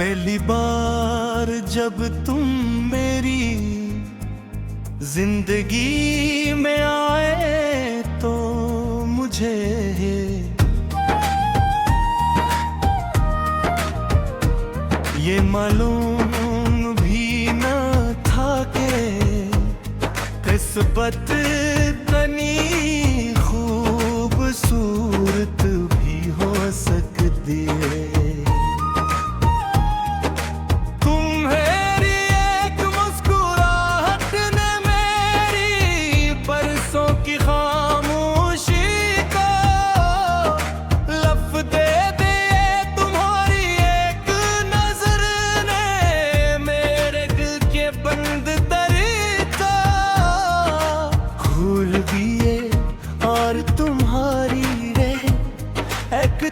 पहली बार जब तुम मेरी जिंदगी में आए तो मुझे ये मालूम भी न था कि किस्मत इतनी खूबसूरत भी हो सकती है।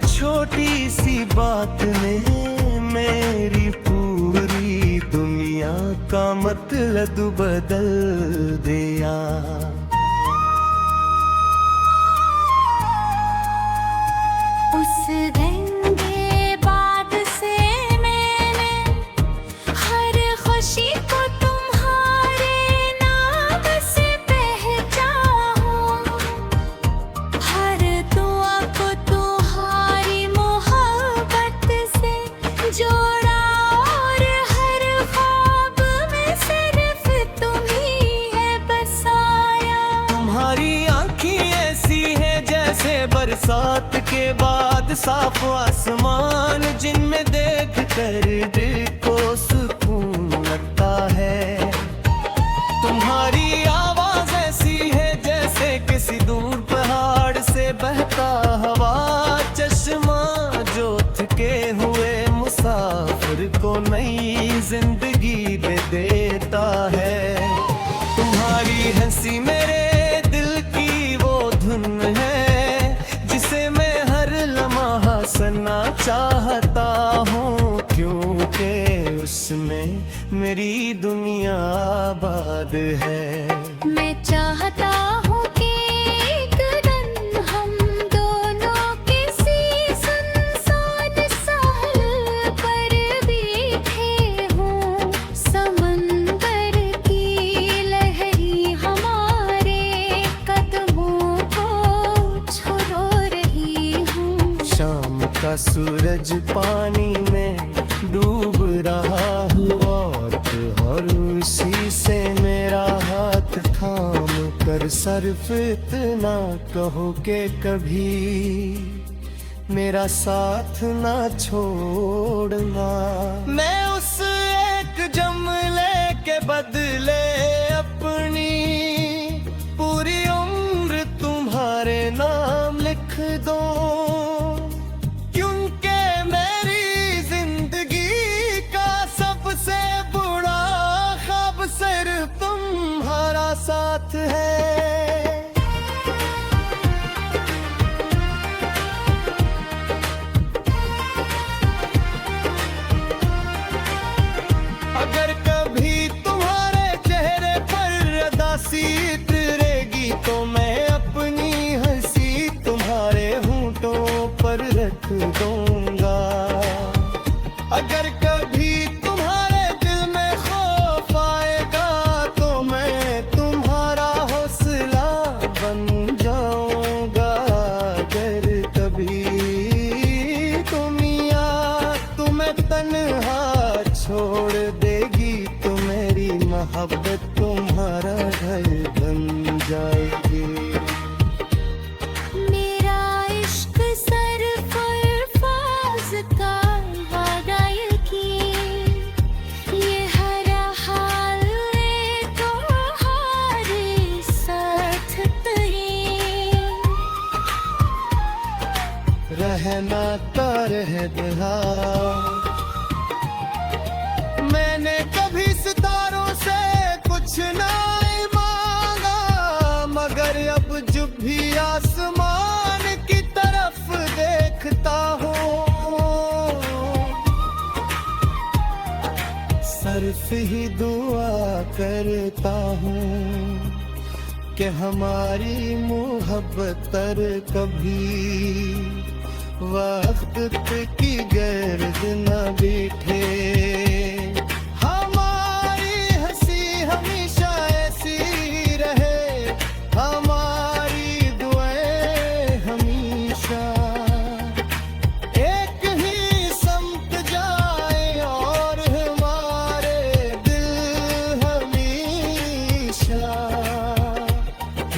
छोटी सी बात ने मेरी पूरी दुनिया का मतलब बदल दिया। उस दिन के बाद से मैंने हर खुशी को तुम्हारे नाम से पहचाना हूँ, हर दुआ को तुम्हारी मोहब्बत से जोड़ा और हर ख्वाब में सिर्फ तुम ही है बसाया। तुम्हारी आँखें ऐसी हैं जैसे बरसात के बाद साफ आसमान, जिनमें देख कर दिल को सुकून लगता है। तुम्हारी आवाज ऐसी है जैसे किसी दूर पहाड़ से बहता हवा, चश्मा जो थके हुए मुसाफिर को नई जिंदगी दे देता है। तुम्हारी हंसी मेरे दिल की वो धुन है जिसे मैं हर लम्हा सुनना चाहता हूँ, क्योंकि उसमें मेरी दुनिया आबाद है। मैं चाहता हूँ कि एक दिन हम दोनों किसी सुनसान साहिल पर बैठे हों, समंदर की लहरी हमारे कदमों को छू रही हूँ। शाम का सूरज पानी में डूब रहा हूँ और उसी से मेरा हाथ थाम कर सिर्फ इतना कहो कि कभी मेरा साथ ना छोड़ना। मैं उस एक जुमले के बदले अपनी पूरी उम्र तुम्हारे नाम लिख दूं, क्योंकि मेरी जिंदगी का सबसे बुरा ख्वाब सिर्फ तुम्हारा साथ है। अगर कभी तुम्हारे चेहरे पर उदासी उतरेगी तो मैं अपनी हंसी तुम्हारे होंठों पर रख दूंगा। अगर कभी तुम्हारे दिल में खौफ आएगा तो मैं तुम्हारा हौसला बन जाऊंगा। अगर कभी दुनिया तुम्हें तन्हा छोड़ देगी तो मेरी मोहब्बत तुम्हारा घर बन जाएगी। मेरा इश्क सरफराज का वादा यकीन, ये हर हाल में तुम्हारे साथ रहना तो रह दिया। मैंने कभी सितारों से कुछ नहीं मांगा, मगर अब जब भी आसमान की तरफ देखता हूँ सिर्फ ही दुआ करता हूँ कि हमारी मोहब्बत कभी वक्त की गर्द न बैठे। हमारी हंसी हमेशा ऐसी रहे, हमारी दुआएं हमेशा एक ही समत जाए और हमारे दिल हमेशा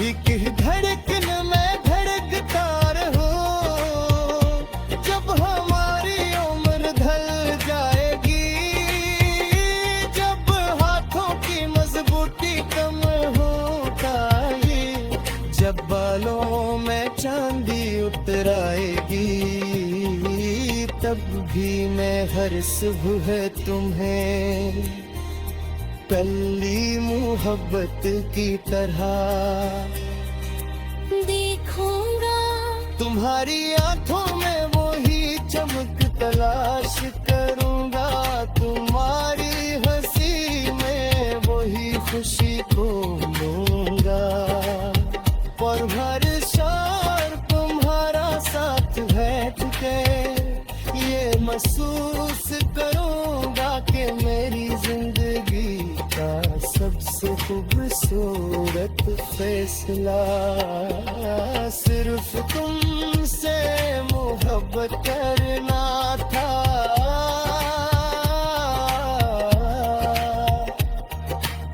एक ही धड़कन में धड़कता रहूं। जब हमारी उम्र ढल जाएगी, जब हाथों की मजबूती कम होता है, जब बालों में चांदी उतर आएगी, तब भी मैं हर सुबह तुम्हें पहली मोहब्बत की तरह देखूंगा। तुम्हारी आंखों में वही चमक तलाश करूंगा, तुम्हारी हंसी में वही खुशी को लूंगा। और हर शाम तुम्हारा साथ बैठ के ये महसूस करूंगा कि मेरी जिंदगी का सबसे खूबसूरत फैसला सिर्फ तुमसे मोहब्बत करना था।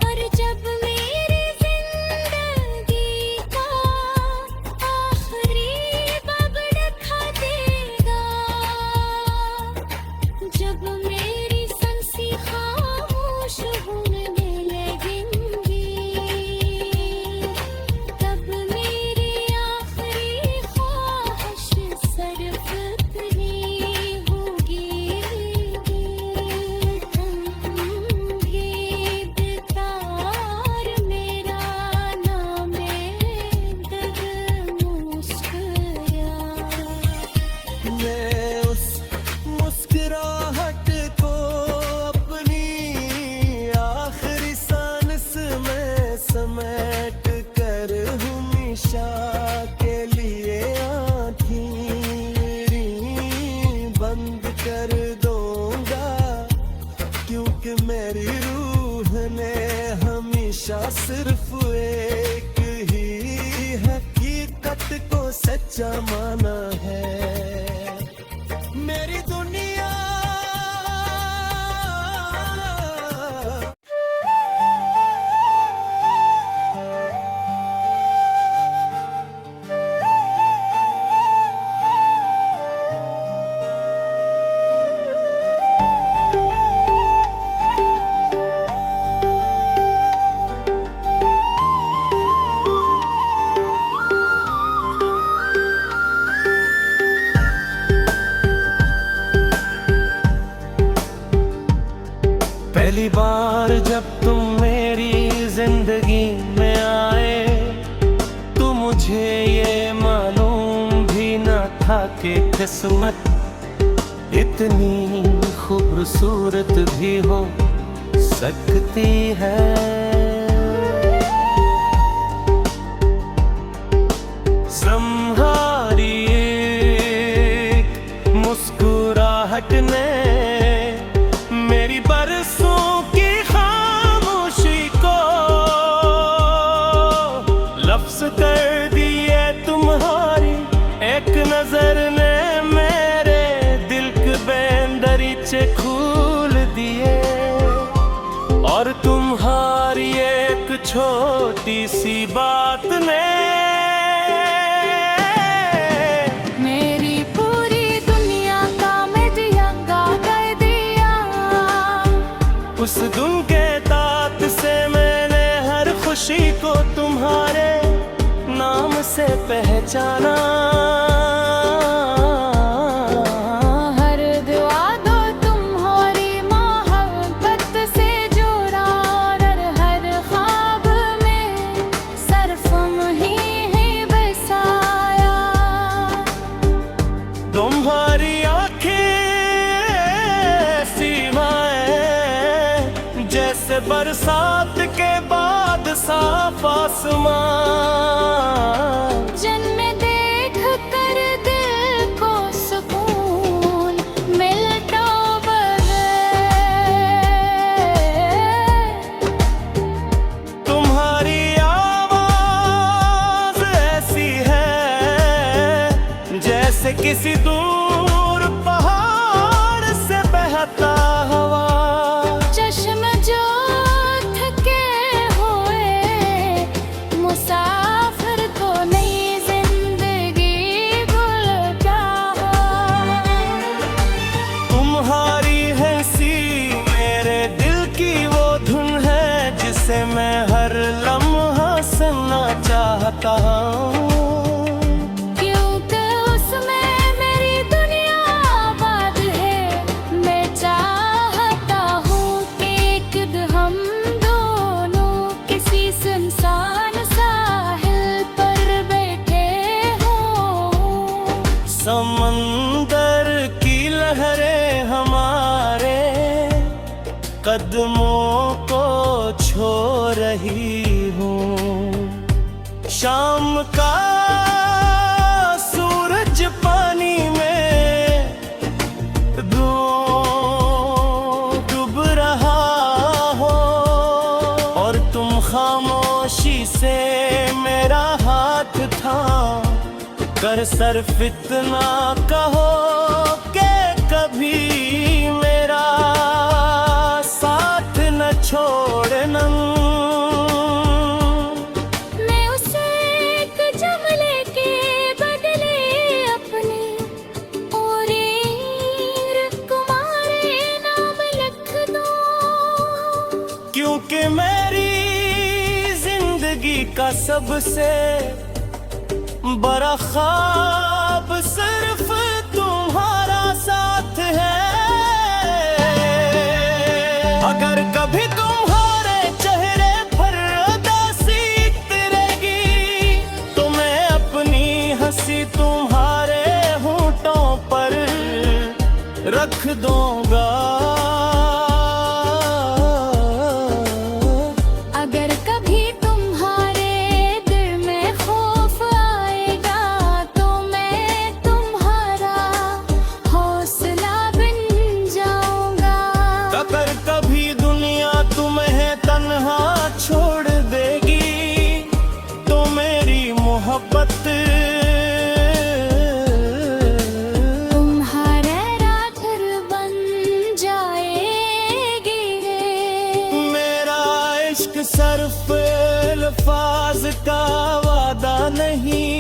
और जब मेरी जिंदगी का आखिरी बाब दिखा देगा, जब मेरी सांसें खामोश होने लगेंगी, तब मेरी आखिरी ख्वाहिश सिर्फ इतनी होगी, तुम्हें बेतार मेरा नाम दर्द मुस्कुरा। मैं उस मुस्कुराहट को अपनी आखिरी सांस में समेट कर हमेशा के लिए आँखें बंद कर दूंगा, क्योंकि मेरी रूह ने हमेशा सिर्फ एक ही हकीकत को सच्चा माना है। मेरी दुनिया पहली बार जब तुम मेरी जिंदगी में आए, तो मुझे ये मालूम भी न था कि किस्मत इतनी खूबसूरत भी हो सकती है। तुम्हारी एक मुस्कुराहट ने मेरी बरसों की खामोशी को लफ्ज कर दिए। तुम्हारी एक नजर ने मेरे दिल के दरीचे खोल दिए, और तुम्हारी एक छोटी सी बात ने मेरी पूरी दुनिया का मिटियांगा कर दिया। उस धुन के तात से मैंने हर खुशी को तुम्हारे नाम से पहचाना। हर दुआ दो तुम्हारी मोहब्बत से जोड़ा, और हर ख्वाब में सिर्फ ही बसाया। तुम्हारी आँखें सीमाएं जैसे बरसात के बाद साफ आसमान। जन्म देख कर दिल को से मैं हर लम्हा सुनना चाहता हूँ, क्योंकि उसमें मेरी दुनिया आबाद है। मैं चाहता हूँ कि एक दिन हम दोनों किसी सुनसान साहिल पर बैठे हों। समंदर की लहरें हमारे कदमों को छू रही हूँ। शाम का सूरज पानी में डूब रहा हो, और तुम खामोशी से मेरा हाथ थाम कर सिर्फ इतना कहो कि कभी मेरा साथ न छोड़ना। मैं उसे एक जमले के बदले अपने और कुमारे नाम लिख दूं, क्योंकि मेरी जिंदगी का सबसे बड़ा ख्वाब सिर्फ तुम्हारा साथ है। अगर कभी तुम्हारे चेहरे पर उदासी रहेगी, तो मैं अपनी हंसी तुम्हारे होंठों पर रख दूंगा। अगर कभी तुम्हारे दिल में खौफ आएगा, तो मैं तुम्हारा हौसला बन जाऊंगा। अगर कभी दुनिया तुम्हें तन्हा छोड़ देगी, तो मेरी मोहब्बत तुम्हारे राखर बन जाएगी। मेरा इश्क सिर्फ अल्फाज का वादा नहीं,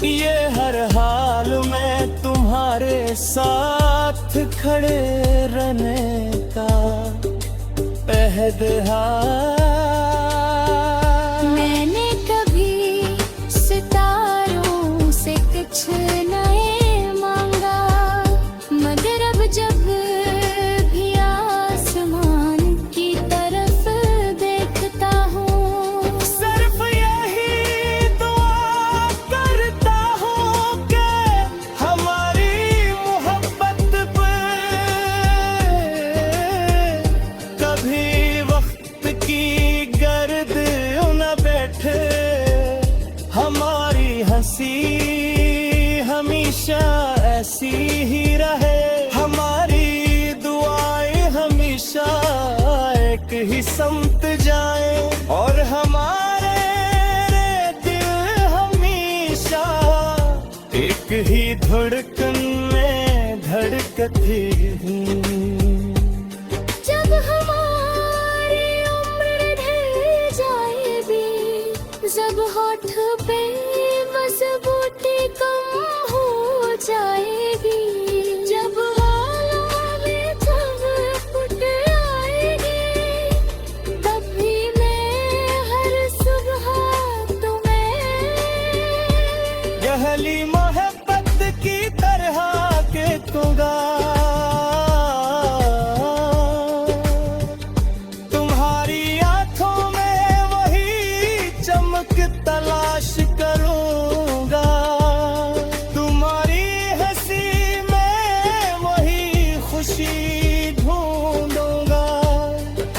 ये हर हाल में तुम्हारे साथ खड़े रहने का अहद है। मैंने कभी सितारों से कुछ नहीं मांगा, मगर अब जब भी आसमान की तरफ देखता हूँ, सिर्फ यही दुआ करता हूँ कि हमारी मोहब्बत पे कभी वक्त की गर्द न बैठे। हमारी हंसी हमेशा ऐसी ही रहे, हमारी दुआएं हमेशा एक ही समत जाए, और हमारे दिल हमेशा एक ही धड़कन में धड़कते हैं। जब हमारी उम्र ढल जाएगी, जब होठ पे मजबूती कम हो जाएगी, जब हालों में झपट आएगी, तब भी मैं हर सुबह तुम्हें गहली मोहब्बत की तरह के दूंगा। तुम्हारी आंखों में वही चमक तलाश करूंगा, तुम्हारी हंसी में वही खुशी ढूंढूंगा,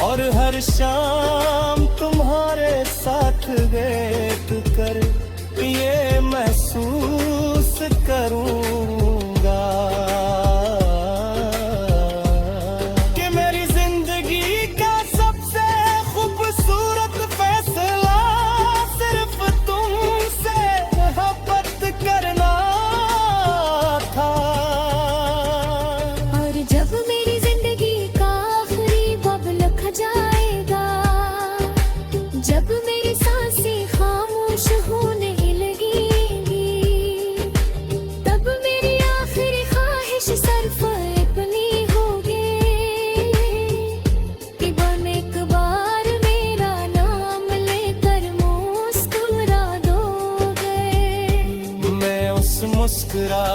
और हर शाम तुम्हारे साथ बैठ कर ये महसूस करूंगा कि मेरी जिंदगी का सबसे खूबसूरत फैसला सिर्फ तुमसे मोहब्बत करना था। और जब मेरी जिंदगी का आखिरी वक्त लख जाएगा, जब मेरी सांसें खामोश होने लगेंगी, तब मेरी आखिरी ख्वाहिश सिर्फ इतनी होगी कि बन एक बार मेरा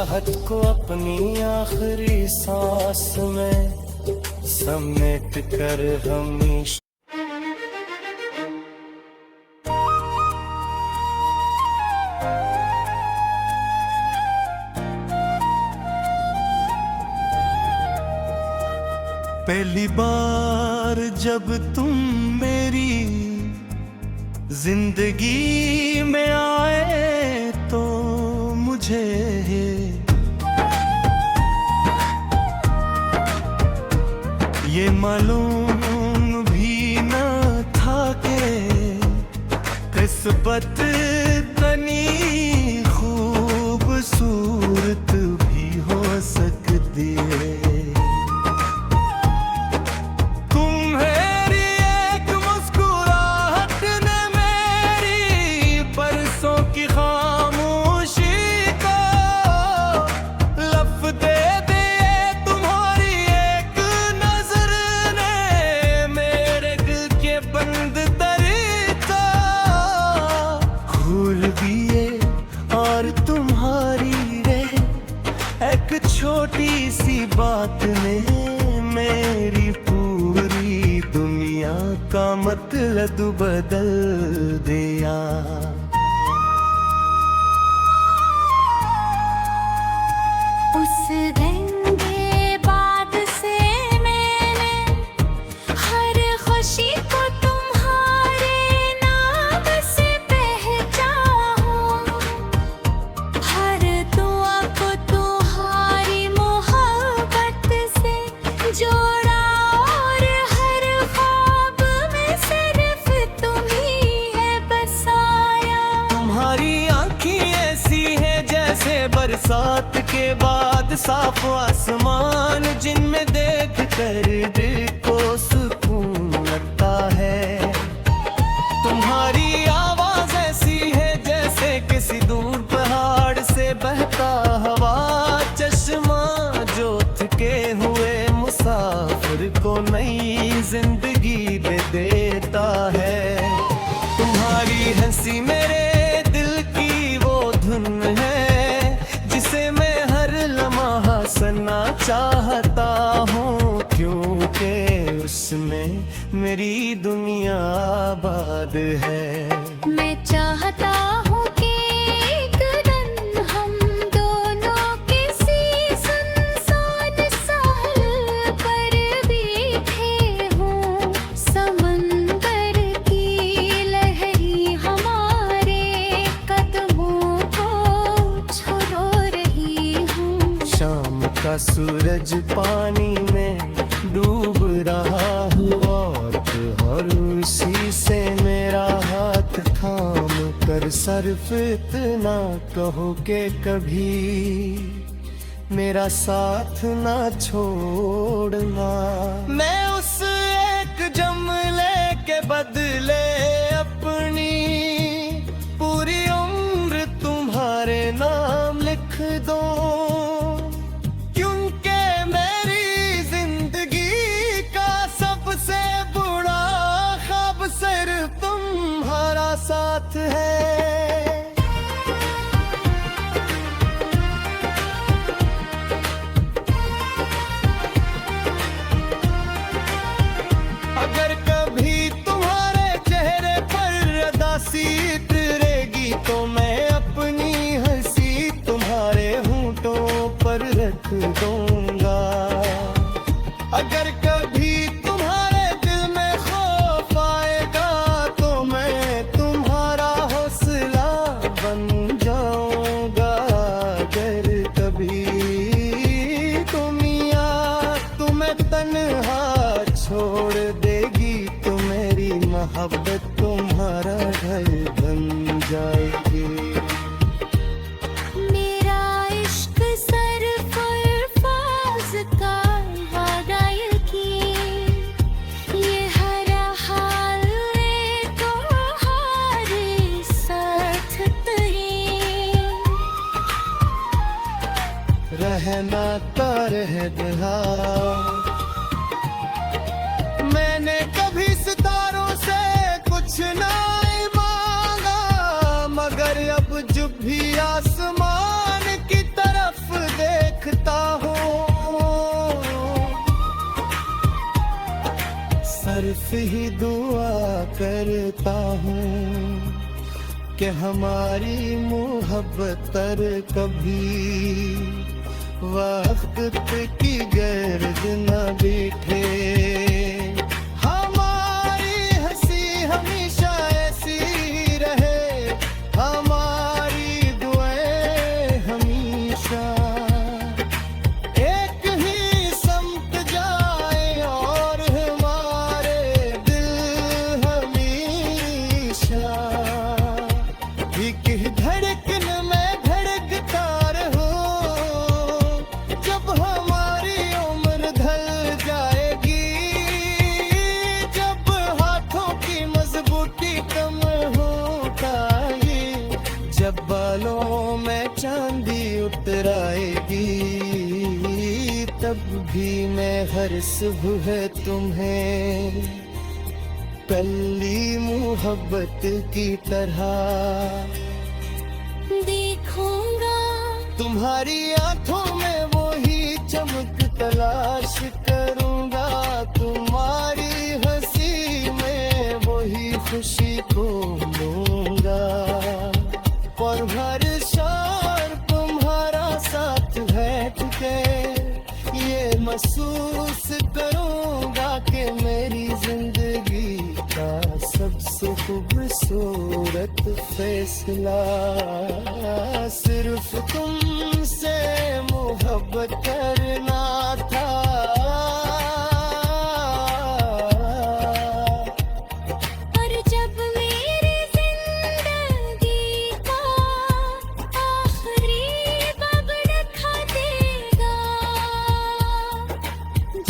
चाहत को अपनी आखिरी सांस में समेट कर हमेशा। पहली बार जब तुम मेरी जिंदगी में आए तो मुझे ये मालूम भी न था कि किस्मत तनी खूबसूरत भी हो सकती है। छोटी सी बात ने मेरी पूरी दुनिया का मतलब बदल दिया। उस गंदे बाद से मैंने हर खुशी को तुम्हारे नाम से पहचाना हूँ, हर दुआ को तुम्हारी मोहब्बत से जोड़ा और हर ख्वाब में सिर्फ तुम ही है बसाया। तुम्हारी आँखें ऐसी है जैसे बरसात के बाद साफ आसमान, जिनमें देख कर दिल को सुकून लगता है। तुम्हारी आवाज ऐसी है जैसे किसी दूर पहाड़ से बहता हवा, चश्मा जो थके हुए मुसाफिर को नई जिंदगी दे देता है। तुम्हारी हंसी मेरे दिल की वो धुन है जिसे मैं हर लम्हा सुनना चाहता हूँ, क्योंकि उसमें मेरी दुनिया आबाद है। मैं चाहता हूँ कि एक दिन हम दोनों किसी सुनसान साहिल पर बैठे हों, समंदर की लहरी हमारे कदमों को छुड़ो रही हूँ। शाम का सूरज पानी में डूब रहा हूँ और उसी से मेरा हाथ थाम कर सिर्फ इतना कहो कि कभी मेरा साथ ना छोड़ना। मैं उस एक जुमले के बदले अपनी पूरी उम्र तुम्हारे नाम लिख दूं, क्योंकि मेरी जिंदगी का सबसे बुरा ख्वाब सिर्फ तुम्हारा साथ है। अगर कभी तुम्हारे चेहरे पर उदासी उतरेगी तो मैं अपनी हंसी तुम्हारे होंठों पर रख दूंगा। अगर कभी तुम्हारे दिल में खौफ आएगा तो मैं तुम्हारा हौसला बन जाऊंगा। अगर कभी दुनिया तुम्हें तन्हा छोड़ देगी तो मेरी मोहब्बत तुम्हारा घर बन जाएगी। मेरा इश्क सरफराज का वादा यकीन, ये हर हाल में तुम्हारे साथ तरीन। रहना तो रह दहा, मैंने कभी सितारों से कुछ नहीं मांगा, मगर अब जब भी आसमान की तरफ सिर्फ ही दुआ करता हूँ कि हमारी मोहब्बत पर कभी वक्त की गर्द न बैठे। हमारी हंसी हमेशा ऐसी रहे, हमारी दुआएं हमेशा एक ही समत जाए और हमारे दिल हमेशा एक ही धड़कन में धड़कता रहूं। जब हमारी उम्र ढल जाएगी, जब हाथों की मजबूती कम होता है, जब बालों में चांदी उतर आएगी, तब भी मैं हर सुबह तुम्हें पहली मोहब्बत की तरह देखूंगा। तुम्हारी आंखों में वो ही चमक तलाश करूंगा, तुम्हारी हंसी में वो ही खुशी को लूंगा। और हर शाम तुम्हारा साथ बैठ के ये महसूस करूंगा कि मेरी जिंदगी का सबसे खूबसूरत फैसला सिर्फ तुमसे मोहब्बत करना था। और जब मेरी जिंदगी का आखिरी बाब रखा देगा,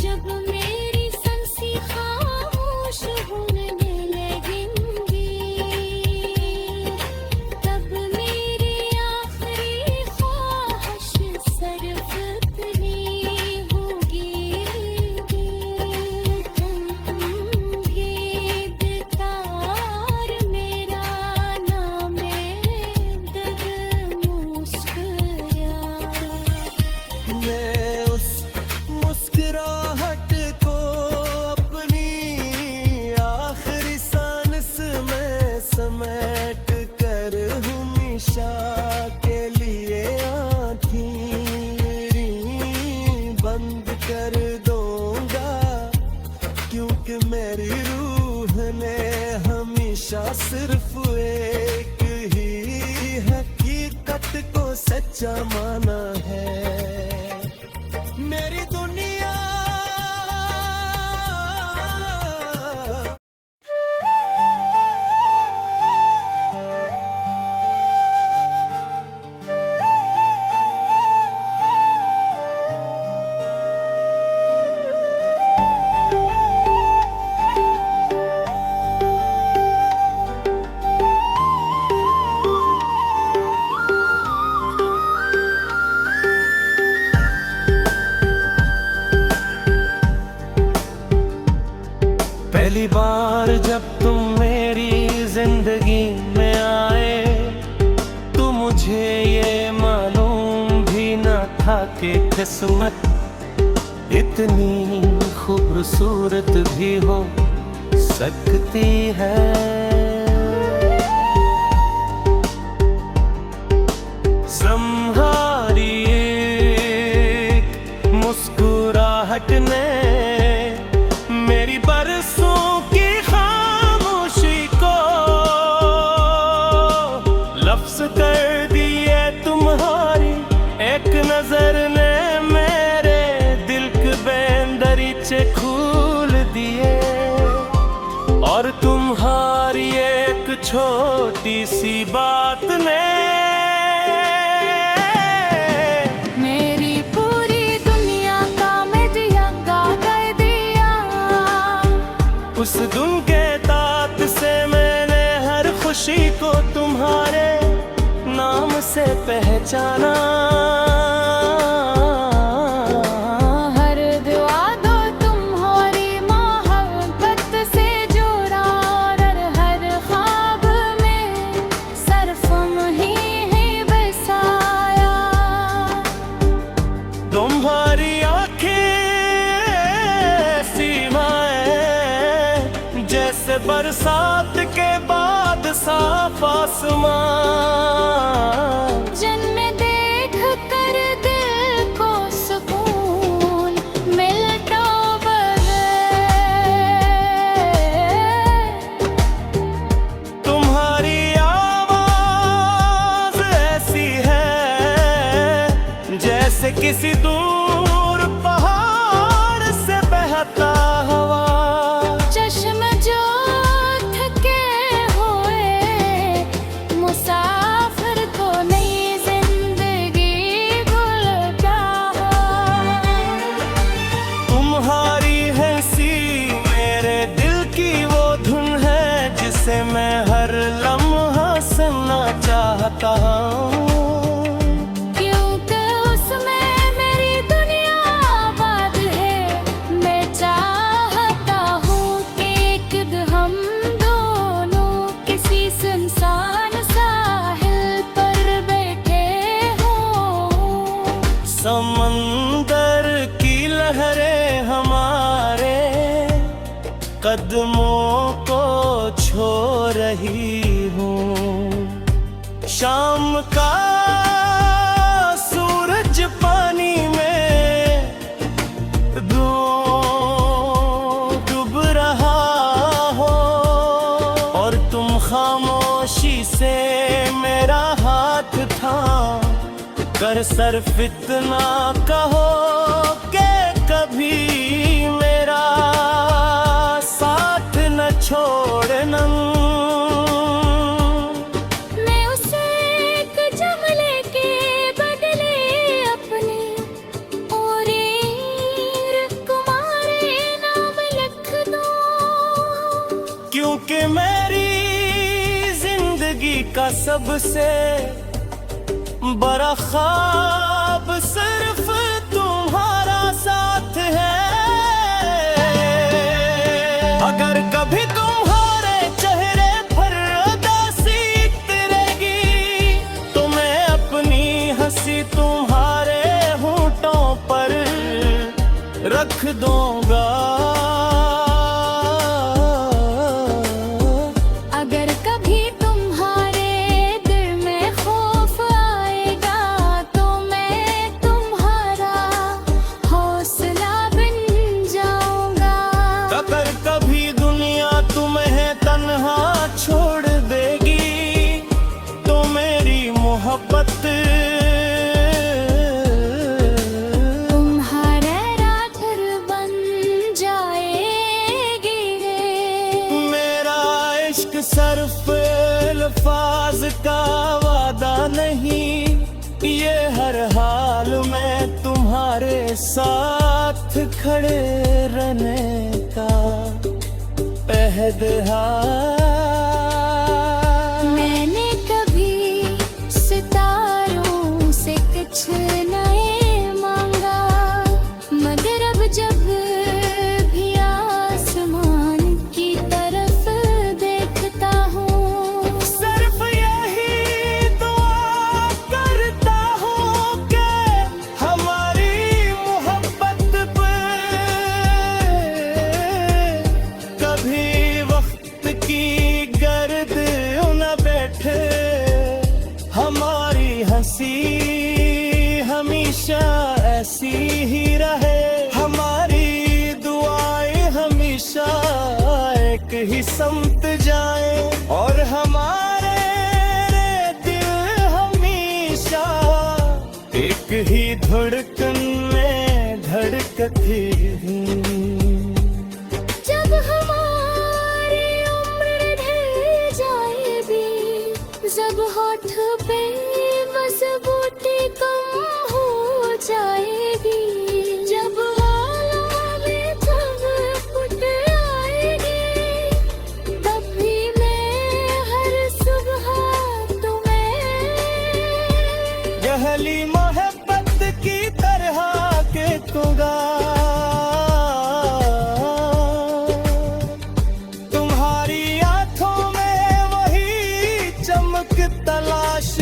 जब मेरी सांसें खामोश होने लगेंगी, तब मेरी आखिरी ख्वाहिश सिर्फ इतनी होगी, तुम ये बेकार मेरा नाम दर्द मुस्कुरा। मैं उस मुस्कुराहट को अपनी आखिरी सांस में समेट कर हमेशा के लिए आँखें बंद कर दूंगा, क्योंकि मेरी रूह ने हमेशा सिर्फ एक ही हकीकत को सच्चा माना है। मेरी दुनिया पहली बार जब तुम मेरी जिंदगी में आए, तो मुझे ये मालूम भी न था कि किस्मत इतनी खूबसूरत भी हो सकती है। तुम्हारी एक मुस्कुराहट ने मेरी बरसों की खामोशी को लफ्ज कर दिए। तुम्हारी एक नजर ने मेरे दिल के दरीचे खोल दिए, और तुम्हारी एक छोटी सी बात ने मेरी पूरी दुनिया का मिटियांगा कर दिया। उस धुन के तात से मैंने हर खुशी को तुम्हारे नाम से पहचाना। हर दुआ दो तुम्हारी मोहब्बत से जोड़ा, और हर ख्वाब में सिर्फ ही बसाया। तुम्हारी आंखें सीमाएं बरसात के बाद साफ आसमान, जन्म देख कर दिल को सुकून मिलता बगैर। तुम्हारी आवाज ऐसी है जैसे किसी दूर पहाड़ से बहता हवा। चश्म जो थके हुए मुसाफिर को नई जिंदगी गुलता। तुम्हारी हंसी मेरे दिल की वो धुन है जिसे मैं हर लम्हा सुनना चाहता हूँ। क्योंकि उसमें मेरी दुनिया आबाद है। मैं चाहता हूँ कि एक दिन हम दोनों किसी सुनसान साहिल पर बैठे हों। समंदर की लहरें हमारे कदमों को छू रही हूँ। शाम का सूरज पानी में डूब रहा हो और तुम खामोशी से मेरा हाथ थाम कर सिर्फ इतना कहो कि कभी मेरा साथ न छोड़ना। मैं उसे एक जमले के बदले अपने और कुमारी नाम लिख दूं। क्योंकि मेरी जिंदगी का सबसे बड़ा ख्वाब सिर्फ तुम्हारा साथ है। अगर कभी तुम्हारे चेहरे पर उदासी उतरेगी तो मैं अपनी हंसी तुम्हारे होठों पर रख दूंगा। अगर कभी तुम्हारे दिल में खौफ आएगा तो मैं तुम्हारा हौसला बन जाऊंगा। अगर कभी दुनिया तुम्हें तन्हा छोड़ देगी तो मेरी मोहब्बत तुम्हारे राठर बन जाएगी। मेरा इश्क सिर्फ अल्फाज का वादा नहीं, ये हर हाल में तुम्हारे साथ खड़े रहने का अहद है। मैंने कभी सितारों से कुछ नहीं मांगा मगर अब जब भी आसमान की तरफ देखता हूँ सिर्फ यही दुआ करता हूँ कि हमारी मोहब्बत पे कभी वक्त की गर्द न बैठे। हमारी हंसी हमेशा ऐसी ही रहे। हमारी दुआएं हमेशा एक ही समत जाए और हमारे दिल हमेशा एक ही धड़कन में धड़कते हैं। जब हमारी उम्र ढल जाएगी जब होठ पे मजबूती कम हो जाएगी जब हालों में जब फुट आएगी तब भी मैं हर सुबह तुम्हें गहली मोहब्बत की तरह के तुगा तुम्हारी आंखों में वही चमक तलाश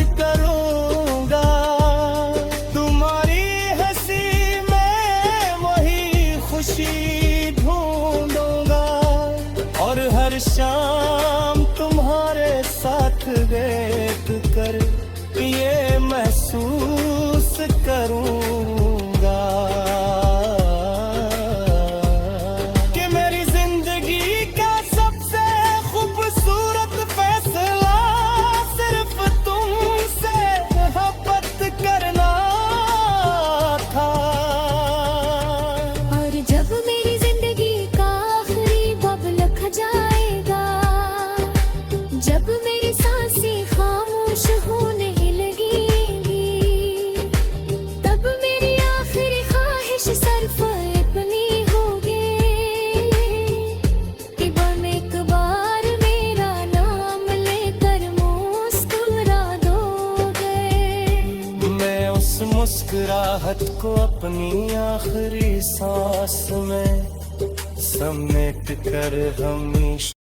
चाहत को अपनी आखिरी सांस में समेट कर हमेशा